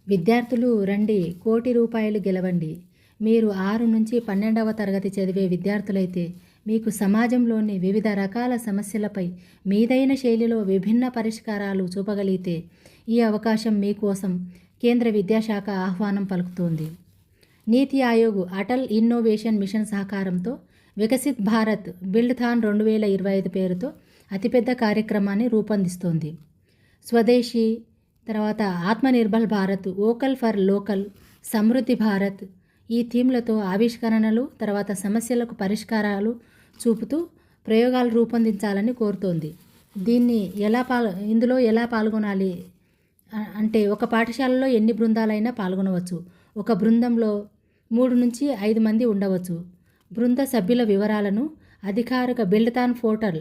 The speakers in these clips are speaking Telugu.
విద్యార్థులు రండి, కోటి రూపాయలు గెలవండి. మీరు 6 నుంచి 12వ తరగతి చదివే విద్యార్థులైతే మీకు సమాజంలోని వివిధ రకాల సమస్యలపై మీదైన శైలిలో విభిన్న పరిష్కారాలు చూపగలిగితే ఈ అవకాశం మీకోసం కేంద్ర విద్యాశాఖ ఆహ్వానం పలుకుతోంది. నీతి ఆయోగ్ అటల్ ఇన్నోవేషన్ మిషన్ సహకారంతో వికసిత్ భారత్ బిల్డ్థాన్ 2025 పేరుతో అతిపెద్ద కార్యక్రమాన్ని రూపొందిస్తోంది. స్వదేశీ, తర్వాత Atmanirbhar Bharat, vocal for local, Samriddhi Bharat ఈ థీమ్లతో ఆవిష్కరణలు, తర్వాత సమస్యలకు పరిష్కారాలు చూపుతూ ప్రయోగాలు రూపొందించాలని కోరుతోంది. ఇందులో ఎలా పాల్గొనాలి అంటే ఒక పాఠశాలలో ఎన్ని బృందాలైనా పాల్గొనవచ్చు. ఒక బృందంలో 3 నుంచి 5 మంది ఉండవచ్చు. బృంద సభ్యుల వివరాలను అధికారిక బిల్డ్థాన్ పోర్టల్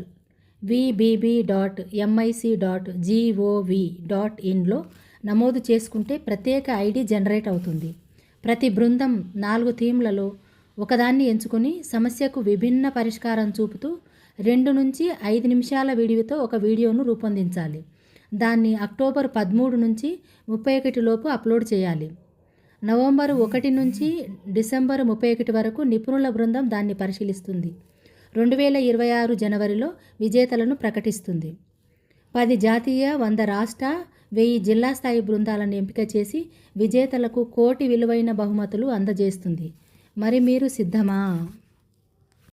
vbb.mic.gov.inలో నమోదు చేసుకుంటే ప్రత్యేక ఐడి జనరేట్ అవుతుంది. ప్రతి బృందం 4 థీమ్లలో ఒకదాన్ని ఎంచుకొని సమస్యకు విభిన్న పరిష్కారం చూపుతూ 2 నుంచి 5 నిమిషాల వీడియోతో ఒక వీడియోను రూపొందించాలి. దాన్ని అక్టోబర్ 13 నుంచి 31 లోపు అప్లోడ్ చేయాలి. నవంబర్ 1 నుంచి డిసెంబర్ 31 వరకు నిపుణుల బృందం దాన్ని పరిశీలిస్తుంది. 2026 జనవరిలో విజేతలను ప్రకటిస్తుంది. 10 జాతీయ, 100 రాష్ట్ర, 1000 జిల్లా స్థాయి బృందాలను ఎంపిక చేసి విజేతలకు కోటి విలువైన బహుమతులు అందజేస్తుంది. మరి మీరు సిద్ధమా?